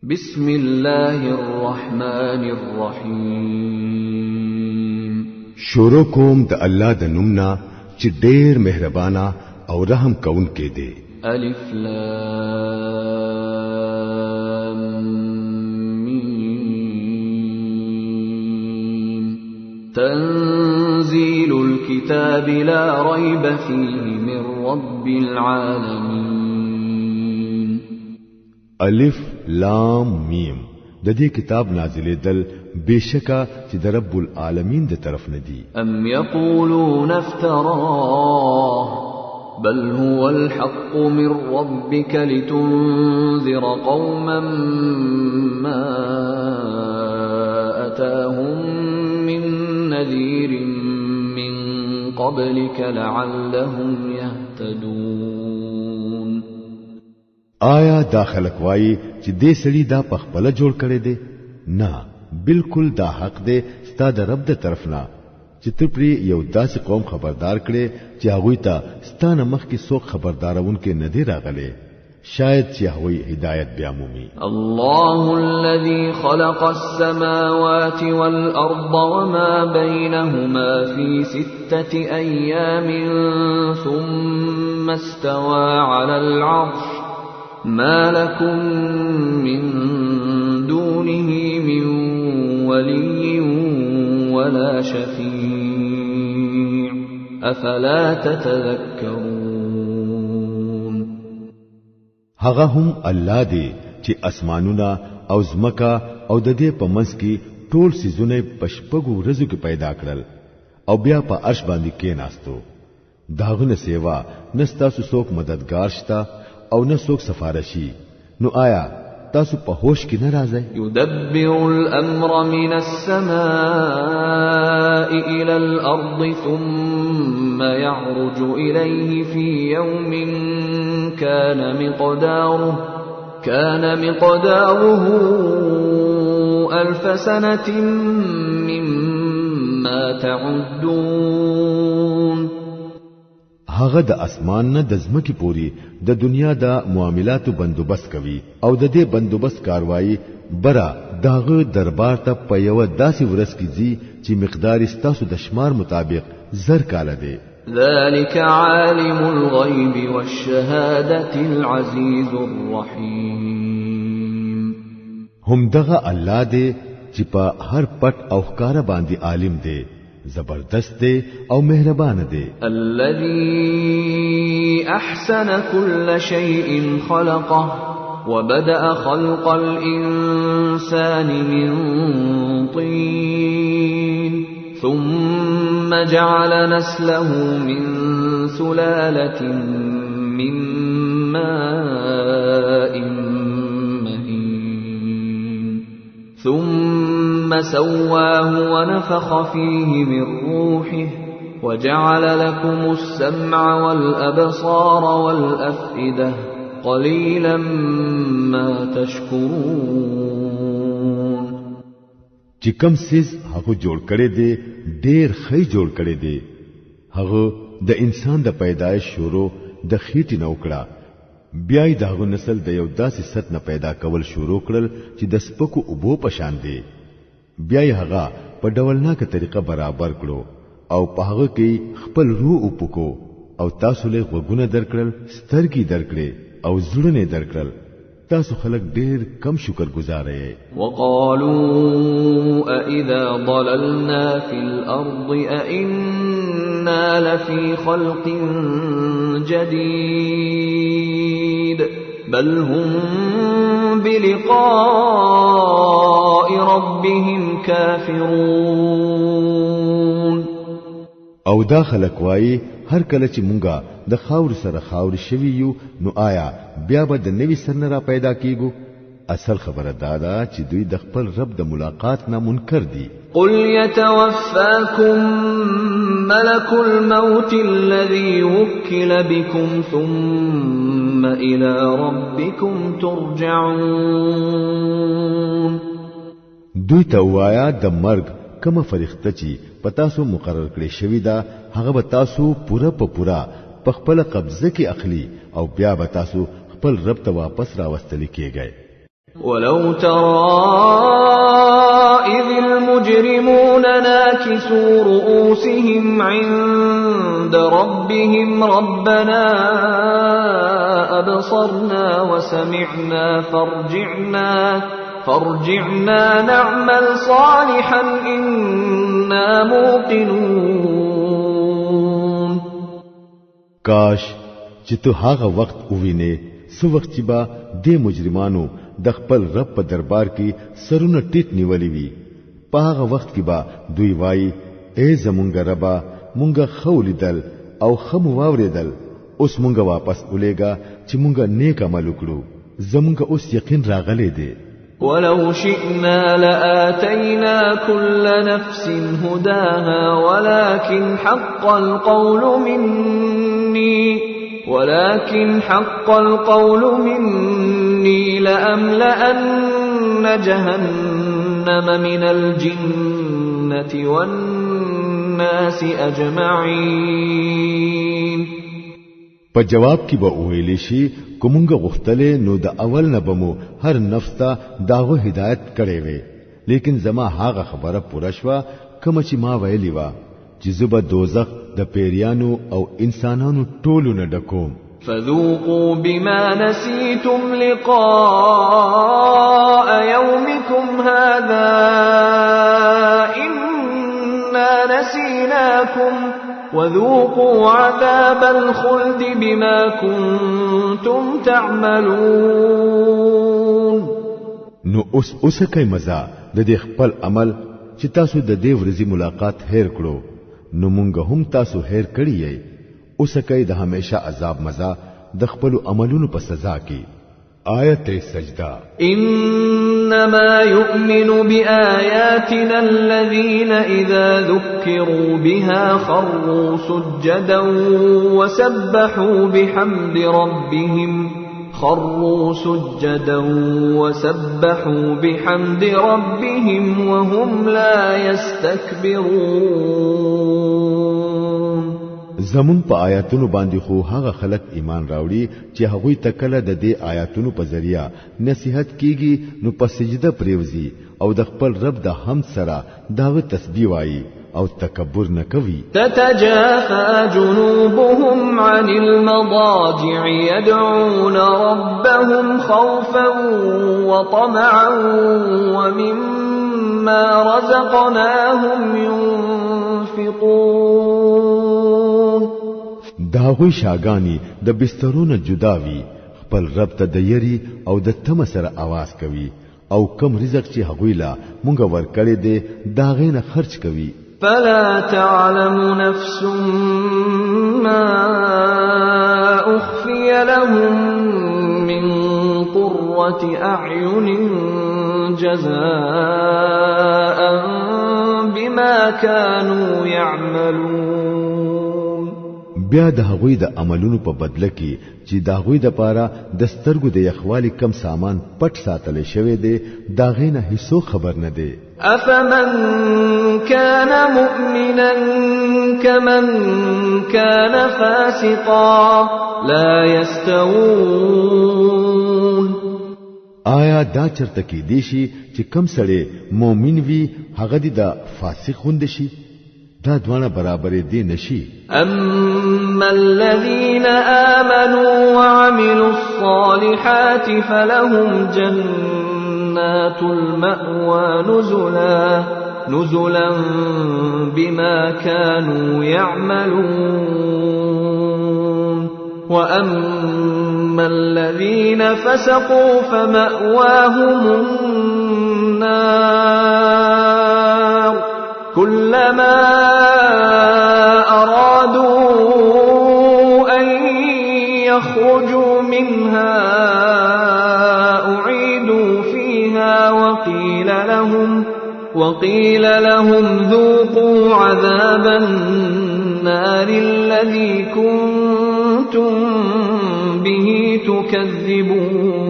بسم الله الرحمن الرحیم. شروع کوم د الله د نومنا چې ډېر مهربانا او رحم کون کې دی. الف لام میم. تنزيل الكتاب لا ريب فيه من رب العالمين. الف لام میم د دې کتاب نازلې دل بشکا چې د رب العالمین د طرف نه دی. ام یقولون افتراه بل هو الحق من ربك لتنذر قوما ما أتاهم من نذير من قبلك لعلهم يهتدون. آیا داخلك وای چې دې سړي دا پخپله جوړ کړي دي؟ نه، بالکل دا حق دی ستا د رب د طرف نه چې ته پرې یو داسې قوم خبردار کړي چې هغوی ته ستا نه مخکې څوک خبردارونکي نه دی راغلی، شاید چې هغوی هدایت بیا مومي. الله الذي خلق السماوات والأرض وما بينهما في 6 أيام ثم استوى على العرش ما لكم من دونه من ولي ولا شفيع أفلا تتذكرون. هغه هم الله دی چې اسمانونه او زمکا او د دې په منځ کې ټول سيزونه پشپغو ورځو کې پیدا کړل او بیا په عرش باندې کېناستو. داغه سیوا نستا څوک مددگار شتا او نه څوک سفارشي. نو آیا تاسو په هوش کې نه راځي؟ يدبر الامر من السماء الى الارض ثم يعرج اليه في يوم كان مقداره 1000 سنة مما تعدون. هغه د اسمان نه د ځمکې پوری د دنیا د معاملاتو بندوبست کوي او د دې بندوبست کاروایی برا داغه دربار ته په یو داسې ورځ کې ځي چې مقدار ستاسو د شمار مطابق 1000 کاله دی. ذلك عالم الغيب والشهادة العزيز الرحيم. هم دغه الله دی چې په هر پټ او ښکارا باندې عالم دی، زبردست دی او مهربان دی. الذي احسن كل شيء خلقه وبدأ خلق الانسان من طين ثم جعل نسله من سلالة من ماء مهين ثم سواه ونفخ فيه من روحه وجعل لكم السمع والأبصار والأفئدة قليلا ما تشكرون. چې کوم سیز هغه جوړ کړي دي ډېر ښه جوړ کړي دي. هغه د انسان د پیدایش شروع د خېټې نو کړه، بیا یې دغه نسل د یو داسې ست نه پیدا کول شروع کړل چې د سپکو اوبو په شان دی. بیا یې هغه په ډولناکه طریقه برابر کړو او په هغه کې خپل روح وپکو او تاسو له غوګونه درکړل، سترګې درکړې او زړونه درکړل. تاسو خلک ډېر کم شکر گزار یې. وقالوا أإذا ضللنا في الأرض أإنا لفي خلق جديد بل هم بلقاء ربهم كافرون. او دا خلک وایي هر کله چې مونږه د خاور سره خاور شوی یو نو آیا بیا به د نوی سرنه را پیدا کیږو؟ اصل خبره دا ده چې دوی د خپل رب د ملاقات نه منکر دي. قل يتوفاكم ملك الموت الذي وكل بكم ثم إلى ربكم ترجعون. دوی ته وایا د مرګ کومه فرښتہ چې پتاسو مقرر کړی شوی دا هغه به تاسو پوره په پوره په خپل قبضه کې اخلي او بیا به تاسو خپل رب ته واپس راوستل کیږئ. ولو ترى إذ المجرمون ناكسوا رؤوسهم عند ربهم ربنا أبصرنا وسمعنا فارجعنا نعمل صالحا إنا موقنون. کاش چې ته هغه وخت ووینې سو وخت چې با د مجرمانو د خپل رب په دربار کې سرونه ټیټ نیولې وي. په هغه وخت کې با دوی وایي اے زمونږ ربا مونږ خولیدل او خمو واوریدل، اوس مونږ واپس ولېګا چې مونږ نیک عمل وکړو، زمونږ اوس یقین راغلی دی. ولو شئنا لآتينا كل نفس هداها ولكن حق القول مني لأملأن جهنم من الجنة والناس أجمعين. په جواب کې به ویل شي کومګه غختلې نو د اول نه بمو هر نفس ته داغه هدایت کړي وي، لیکن زما هغه خبره پوره شوه کوم چې ما ویلی و چې زب دوزخ د پیریانو او انسانانو ټولو نه ډکوم. فذوقوا بما نسيتم لقاء يومكم هذا إنا نسيناكم وذوقوا عذاب الخلد بما كنتم تعملون. نو اوس کوي مزه د دې خپل عمل چې تاسو د دې ورځې ملاقات هیر کړو، نو مونږ هم تاسو هیر کړی یې. اوس کوي د همیشه عذاب مزه د خپل عملونو په سزا کې. آیت سجدہ. انما يؤمن بآياتنا الذين اذا ذكروا بها خروا سجدا وسبحوا بحمد ربهم وهم لا يستكبرون. زمون په آیاتونو باندې خو هغه خلک ایمان راوړي چې هغوی تکله د دې آیاتونو په ذریعہ نصیحت کیږي، نو په سجده پریوزي او د خپل رب د حمد سره داوه تسبیح وایي او تکبر نه کوي. تتجافى جنوبهم عن المضاجع يدعون ربهم خوفا وطمعا ومما رزقناهم ينفقون. داوی شاګانی د بسترونو جداوي خپل رب ته د یری او د تم سره आवाज کوي او کم رزق چې هغوی لا مونږ ورکړې دي داغې نه خرج کوي. فلا تعلم نفس ما أخفي لهم من قرة أعين جزاء بما كانوا يعملون. بیا د هغوی د عملونو په بدله کې چې د هغوی د پاره د سترګو د یخوالي کم سامان پټ ساتل شوی دی داغې نه هیڅ خبر نه دی. أفمن كان مؤمنا كمن كان فاسقا لا يستوون. آیا دا چرته کې دی شي چې کم سړی مؤمن وي هغه د فاسق غوند شي؟ دا دوانه برابر دي نشي. أما الذين آمنوا وعملوا الصالحات فلهم جنات المأوى نزلا بما كانوا يعملون. وأما الذين فسقوا فمأواهم النار كلما أرادوا أن يخرجوا منها أعيدوا فيها وقيل لهم ذوقوا عذاب النار الذي كنتم به تكذبون.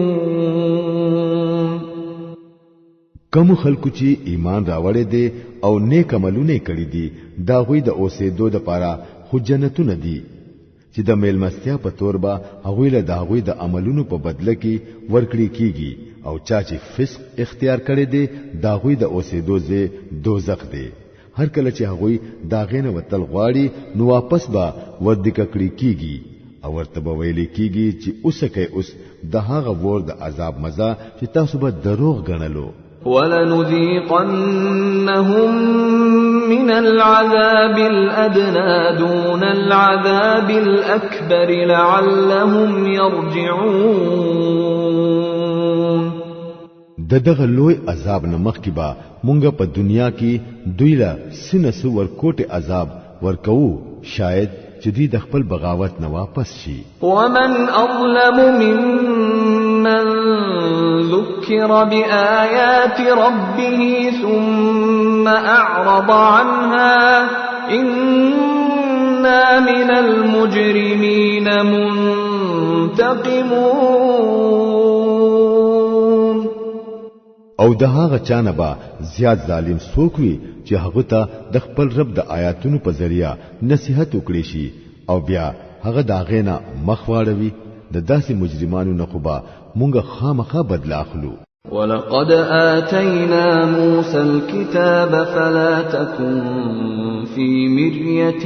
کوم خلکو چې ایمان راوړې دي او نیک عملونه کړې دي دا غوي د اوسېدو د پاره خو جنتونه دي چې د میلمستیا په تور به هغوی له داغوی د عملونو په بدله کې ورکړي کیږي او چا چې فسق اختیار کړي دي داغوی د اوسېدو ځای دوزخ دی. هر کله چې هغوی داغینه وتل غواړي نو واپس به ودک کړي کیږي او ورته به ویل کیږي چې اوسکه اوس د هغه ور د عذاب مزه چې تاسو به دروغ غنلو. ولنذيقنهم من العذاب الأدنى دون العذاب الأكبر لعلهم يرجعون. دغه لوی عذاب نه مخکې به مونږه په دنیا کې دوی له سینه ورکوټه عذاب ورکو شاید چې دوی د خپل بغاوت نه واپس شي. ومن أظلم ممن ذكر بآيات ربه ثم أعرض عنها إنا من المجرمين منتقمون. او د هغه چانه با زیات ظالم څوک وي چې هغه ته د خپل رب د آیاتونو په ذریعہ نصیحت وکړي شي او بیا هغه داغه نه مخ واړوي د داسې مجرمانو نه خو به مونږه خامخا بدل اخلو. ولقد آتينا موسى الكتاب فلا تكن في مرية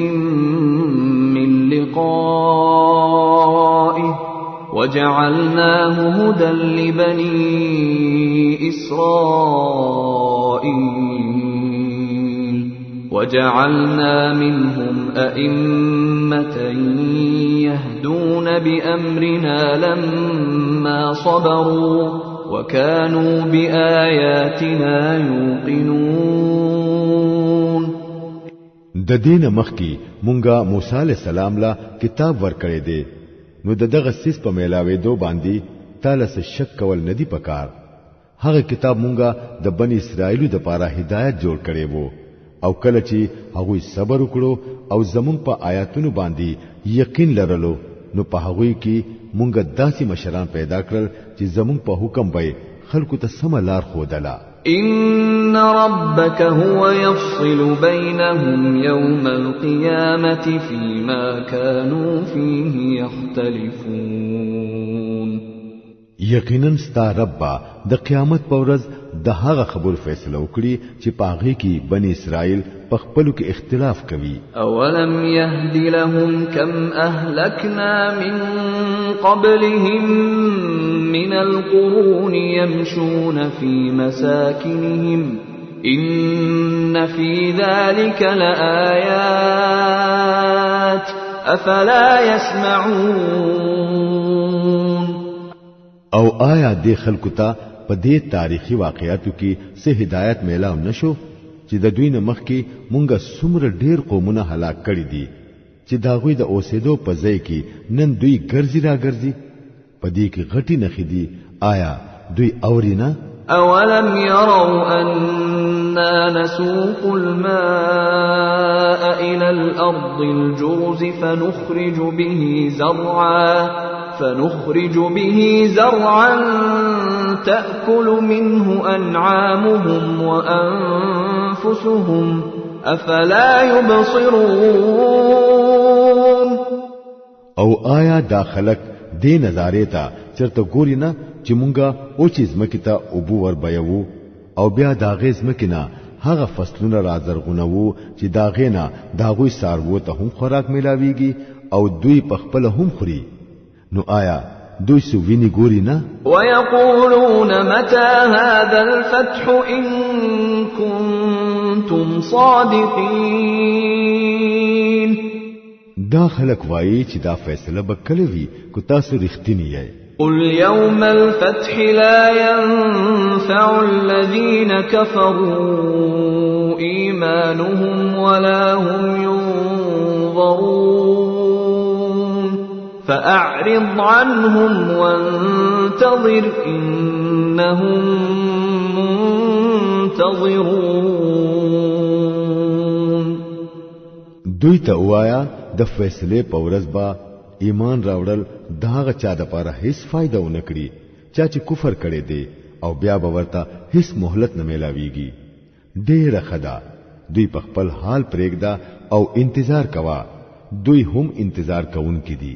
من لقائه وجعلناه هدى لبني إسرائيل وجعلنا منهم أئمة يهدون بأمرنا لما صبروا وكانوا بآياتنا يوقنون. د دین مخکی مونږه موسی علیہ السلام لا کتاب ورکړی دی نو دغه سیس په میلاوي دو باندې تعالی څخه شک کول ندی پکار. هغه کتاب مونږه د بنی اسرائیلو د پاره هدایت جوړ کړي وو او کله چې هغه صبر وکړو او زمون په آیاتونو باندې یقین لرلو نو په هغه کې مونږه داسې مشران پیدا کړل چې زمون په حکم به خلکو ته سم لار خودلا. إن ربك هو يفصل بينهم يوم القيامة فيما كانوا فيه يختلفون. یقینا ستا رب د قیامت په ورځ د هغه خبر فیصله وکړي چې پاغي کې بنی اسرائیل په خپلو کې اختلاف کوي. اولم يهد لهم كم اهلكنا من قبلهم من القرون يمشون في مساكنهم إن في ذلك لآيات أفلا يسمعون. او آیا د خلکو ته په دې تاریخي واقعاتو کې څه هدایت میلاو نشو چې د دوی نه مخکې مونږه څومره ډېر قومونه هلاک کړي دي چې داغوی د اوسېدو په ځای کې نن دوی ګرځي را ګرځي په دې کې غټي نخې دي. آیا دوی اورینا؟ اولم يروا أنا نسوق الماء إلى الأرض الجرز فنخرج به زرعا تأكل منه أنعامهم وأنفسهم أفلا يبصرون. او آیا دا خلق دې نظارې ته چرته ګوري نه چې مونږه او چیز مکه ته ابو ور بیاو او بیا دا غیز مکینا هغه فصلونه راځرغونو چې دا غینا داغوي ساروو ته هم خوراک ملاويږي او دوی په خپل هم خوري. نو آیا دوی سو ویني ګوري نه؟ ويقولون متى هذا الفتح إن كنتم صادقين. دا خلق وایي چې دا فیصله به کله وي کو تاسو رښتینی یې. قل يوم الفتح لا ينفع الذين كفروا إيمانهم ولا هم ينظرون فأعرض عنهم وانتظر إنهم منتظرون. دوی ته وایا د فیصله په ورځ با ایمان راوړل داغه چا د پاره هیڅ فائدہ ونه کړي چا چې کفر کړي دي او بیا به ورته هیڅ مهلت نه ملاويږي. ډېر خدا دوی په خپل حال پرېږدا او انتظار کوا دوی هم انتظار کوونکي دي